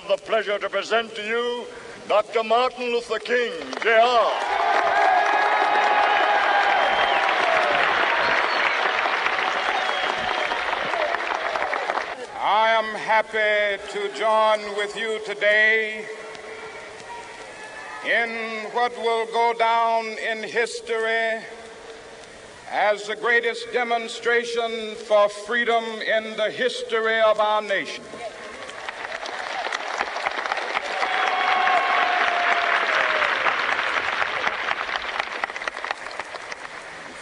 have the pleasure to present to you Dr. Martin Luther King, Jr. I am happy to join with you today in what will go down in history as the greatest demonstration for freedom in the history of our nation.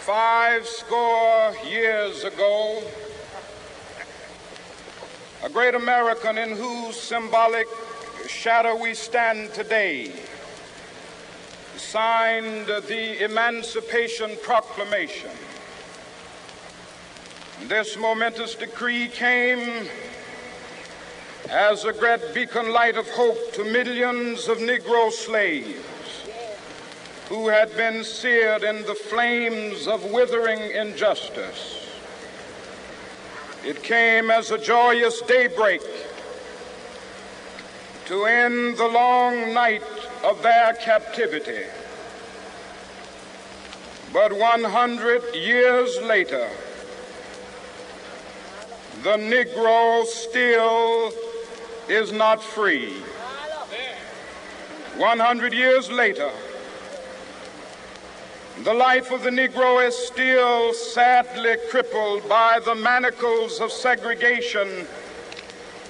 Five score years ago, a great American in whose symbolic shadow we stand today signed the Emancipation Proclamation. This momentous decree came as a great beacon light of hope to millions of Negro slaves who had been seared in the flames of withering injustice. It came as a joyous daybreak to end the long night of their captivity. But 100 years later, the Negro still is not free. 100 years later, the life of the Negro is still sadly crippled by the manacles of segregation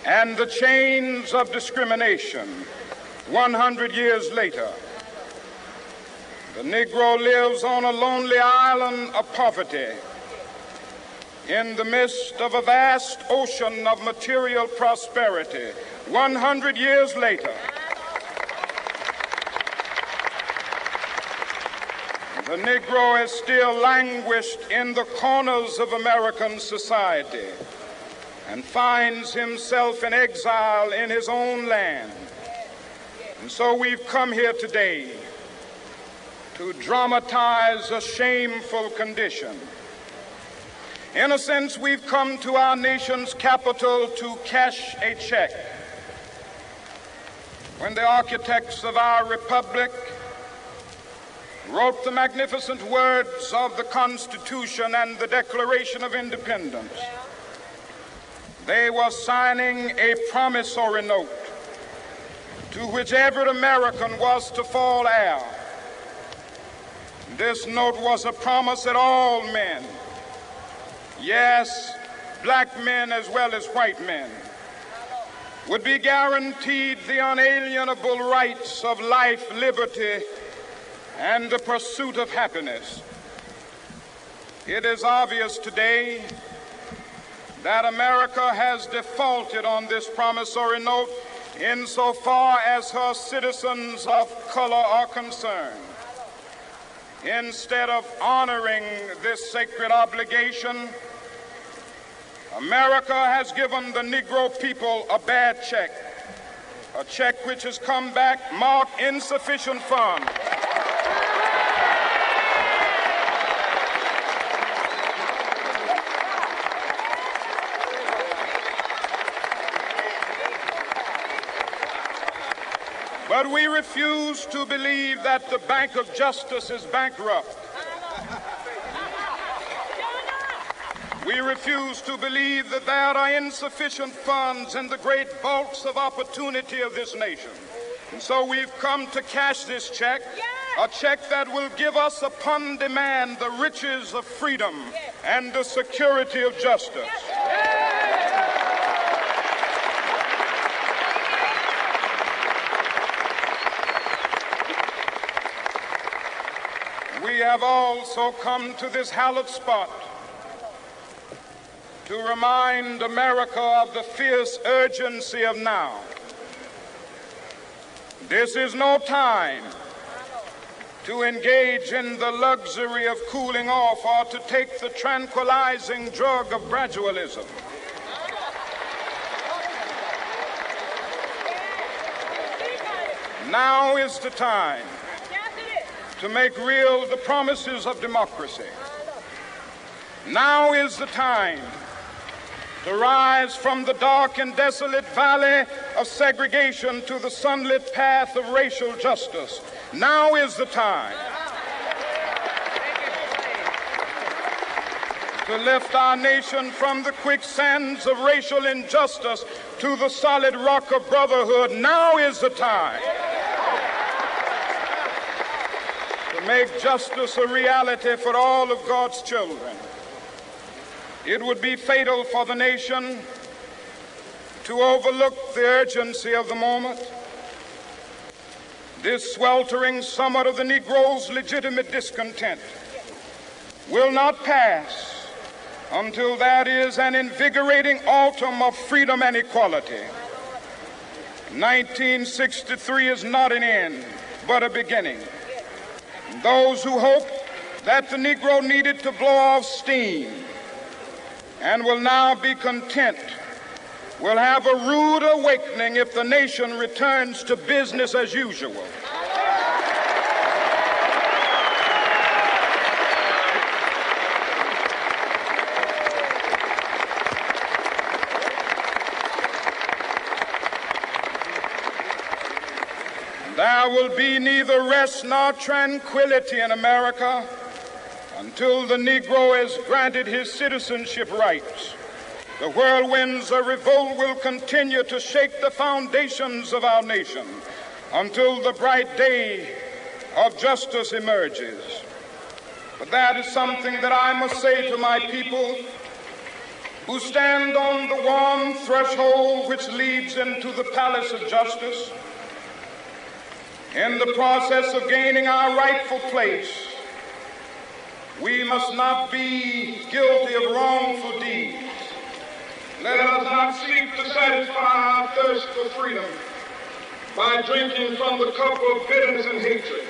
and the chains of discrimination. 100 years later, the Negro lives on a lonely island of poverty in the midst of a vast ocean of material prosperity. 100 years later, the Negro is still languished in the corners of American society and finds himself in exile in his own land. And so we've come here today to dramatize a shameful condition. In a sense, we've come to our nation's capital to cash a check. When the architects of our republic wrote the magnificent words of the Constitution and the Declaration of Independence, they were signing a promissory note to which every American was to fall heir. This note was a promise that all men, yes, black men as well as white men, would be guaranteed the unalienable rights of life, liberty, and the pursuit of happiness. It is obvious today that America has defaulted on this promissory note insofar as her citizens of color are concerned. Instead of honoring this sacred obligation, America has given the Negro people a bad check, a check which has come back marked insufficient funds. But we refuse to believe that the Bank of Justice is bankrupt. We refuse to believe that there are insufficient funds in the great vaults of opportunity of this nation. And so we've come to cash this check, a check that will give us upon demand the riches of freedom and the security of justice. We have also come to this hallowed spot to remind America of the fierce urgency of now. This is no time to engage in the luxury of cooling off or to take the tranquilizing drug of gradualism. Now is the time to make real the promises of democracy. Now is the time to rise from the dark and desolate valley of segregation to the sunlit path of racial justice. Now is the time to lift our nation from the quicksands of racial injustice to the solid rock of brotherhood. Now is the time to make justice a reality for all of God's children. It would be fatal for the nation to overlook the urgency of the moment. This sweltering summit of the Negro's legitimate discontent will not pass until that is an invigorating autumn of freedom and equality. 1963 is not an end, but a beginning. Those who hope that the Negro needed to blow off steam and will now be content will have a rude awakening if the nation returns to business as usual. There will be neither rest nor tranquility in America until the Negro is granted his citizenship rights. The whirlwinds of revolt will continue to shake the foundations of our nation until the bright day of justice emerges. But that is something that I must say to my people who stand on the warm threshold which leads into the palace of justice. In the process of gaining our rightful place, we must not be guilty of wrongful deeds. Let us not seek to satisfy our thirst for freedom by drinking from the cup of bitterness and hatred.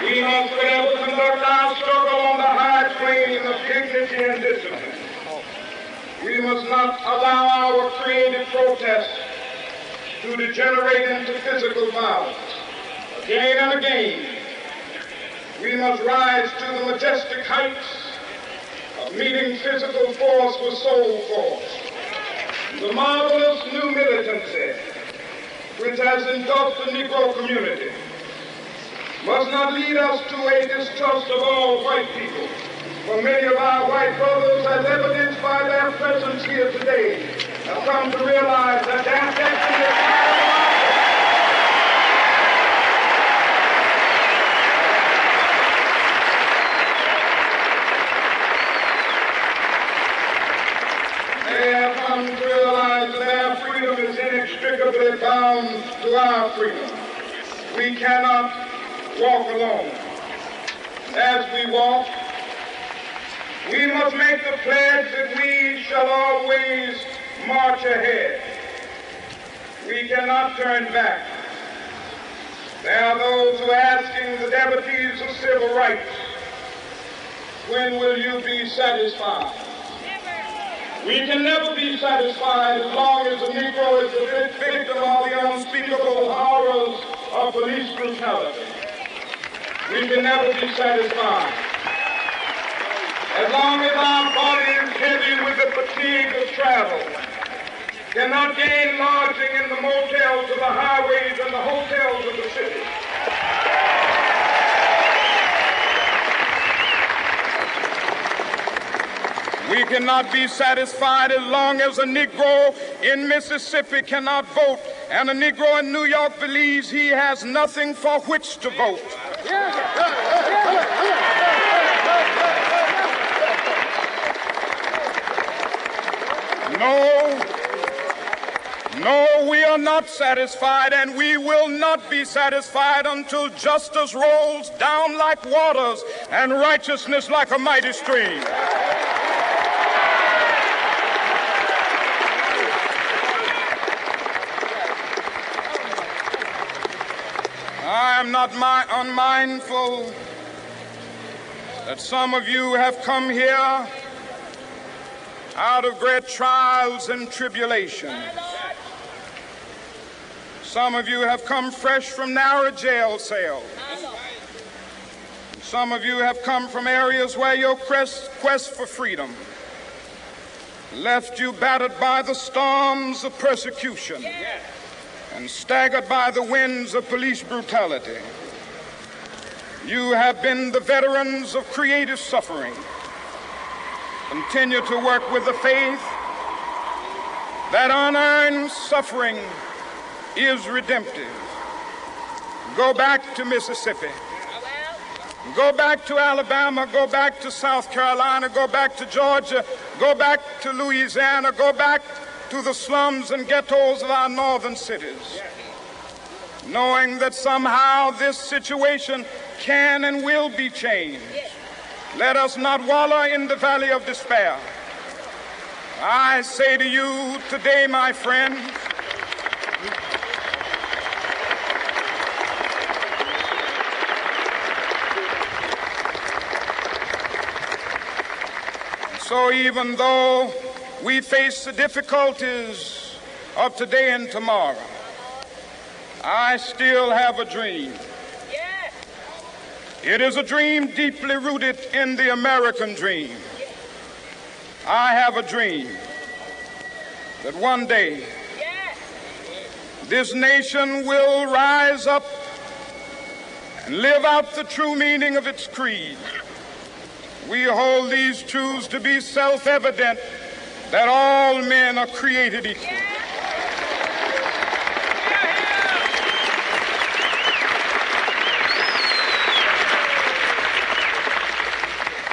We must forever conduct our struggle on the high plane of dignity and discipline. We must not allow our creative protest to degenerate into physical violence. Again and again, we must rise to the majestic heights of meeting physical force with soul force. The marvelous new militancy which has engulfed the Negro community must not lead us to a distrust of all white people. For many of our white brothers, as evidenced by their presence here today, have come to realize that their destiny is not They have come to realize that their freedom is inextricably bound to our freedom. We cannot walk alone. As we walk, we must make the pledge that we shall always march ahead. We cannot turn back. There are those who are asking the devotees of civil rights, when will you be satisfied? We can never be satisfied as long as the Negro is the victim of the unspeakable horrors of police brutality. We can never be satisfied as long as our body is heavy with the fatigue of travel, cannot gain lodging in the motels of the highways and the hotels of the city. We cannot be satisfied as long as a Negro in Mississippi cannot vote and a Negro in New York believes he has nothing for which to vote. No, we are not satisfied, and we will not be satisfied until justice rolls down like waters and righteousness like a mighty stream. I am not unmindful that some of you have come here out of great trials and tribulations. Some of you have come fresh from narrow jail cells. Some of you have come from areas where your quest for freedom left you battered by the storms of persecution and staggered by the winds of police brutality. You have been the veterans of creative suffering. Continue to work with the faith that unearned suffering is redemptive. Go back to Mississippi. Go back to Alabama. Go back to South Carolina. Go back to Georgia. Go back to Louisiana. Go back to the slums and ghettos of our northern cities, knowing that somehow this situation can and will be changed. Let us not wallow in the valley of despair. I say to you today, my friends, so even though we face the difficulties of today and tomorrow, I still have a dream. It is a dream deeply rooted in the American dream. I have a dream that one day this nation will rise up and live out the true meaning of its creed. We hold these truths to be self-evident, that all men are created equal.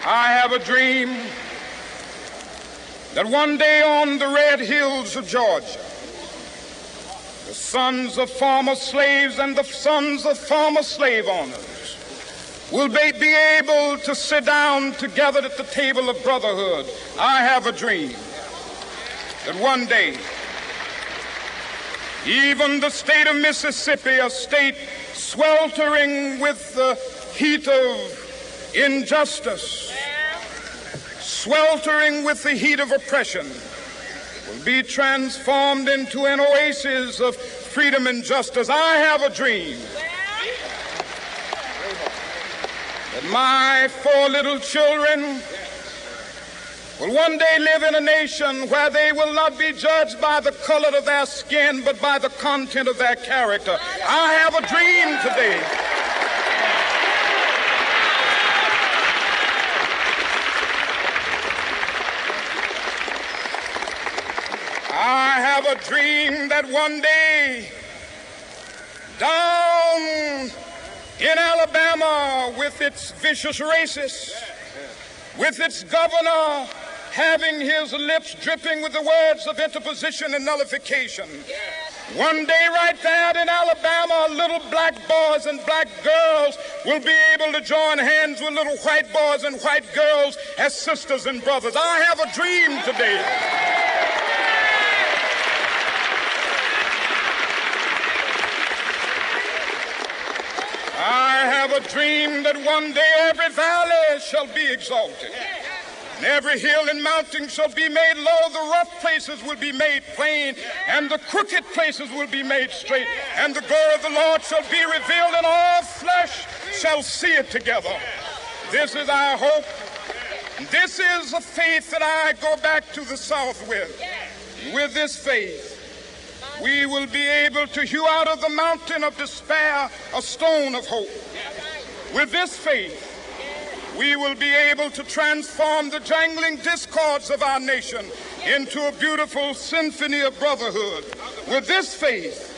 I have a dream that one day on the red hills of Georgia, the sons of former slaves and the sons of former slave owners will be able to sit down together at the table of brotherhood. I have a dream that one day even the state of Mississippi, a state sweltering with the heat of injustice, sweltering with the heat of oppression, will be transformed into an oasis of freedom and justice. I have a dream that my 4 little children will one day live in a nation where they will not be judged by the color of their skin, but by the content of their character. I have a dream today I have a dream that one day down in Alabama, with its vicious racists, with its governor having his lips dripping with the words of interposition and nullification, one day right there in Alabama, little black boys and black girls will be able to join hands with little white boys and white girls as sisters and brothers. I have a dream today I have a dream that one day every valley shall be exalted, and every hill and mountain shall be made low. The rough places will be made plain, and the crooked places will be made straight. And the glory of the Lord shall be revealed, and all flesh shall see it together. This is our hope. This is a faith that I go back to the South with. With this faith, we will be able to hew out of the mountain of despair a stone of hope. With this faith, we will be able to transform the jangling discords of our nation into a beautiful symphony of brotherhood. With this faith,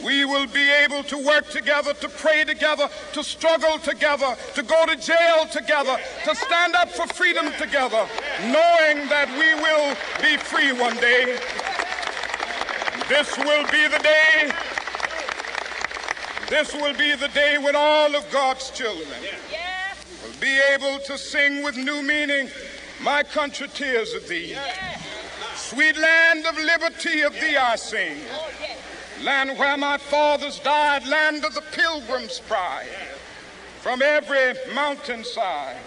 we will be able to work together, to pray together, to struggle together, to go to jail together, to stand up for freedom together, knowing that we will be free one day. This will be the day. This will be the day when all of God's children will be able to sing with new meaning, "My country, tears of thee. Sweet land of liberty, of thee I sing. Land where my fathers died, land of the pilgrim's pride. From every mountainside,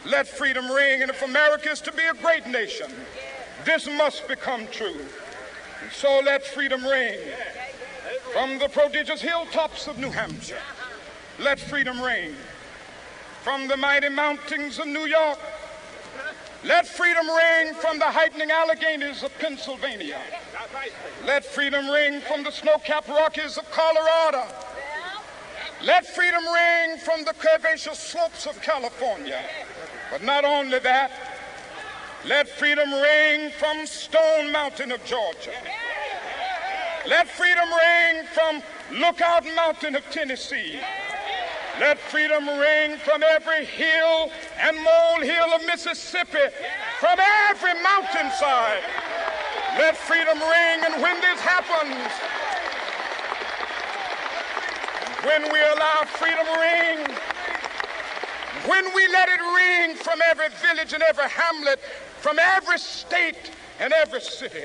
let freedom ring. And if America is to be a great nation, this must become true. And so let freedom ring from the prodigious hilltops of New Hampshire. Let freedom ring from the mighty mountains of New York. Let freedom ring from the heightening Alleghenies of Pennsylvania. Let freedom ring from the snow-capped Rockies of Colorado. Let freedom ring from the curvaceous slopes of California. But not only that, let freedom ring from Stone Mountain of Georgia. Let freedom ring from Lookout Mountain of Tennessee. Let freedom ring from every hill and molehill of Mississippi, from every mountainside. Let freedom ring, and when this happens, when we allow freedom ring, when we let it ring from every village and every hamlet, from every state and every city,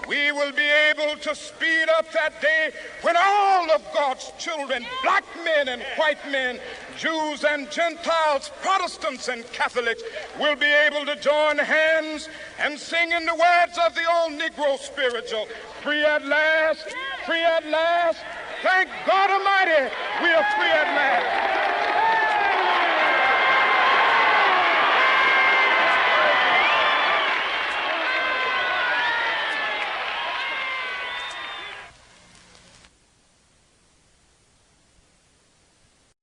we will be able to speed up that day when all of God's children, black men and white men, Jews and Gentiles, Protestants and Catholics, will be able to join hands and sing in the words of the old Negro spiritual, free at last, free at last. Thank God Almighty, we are free at last.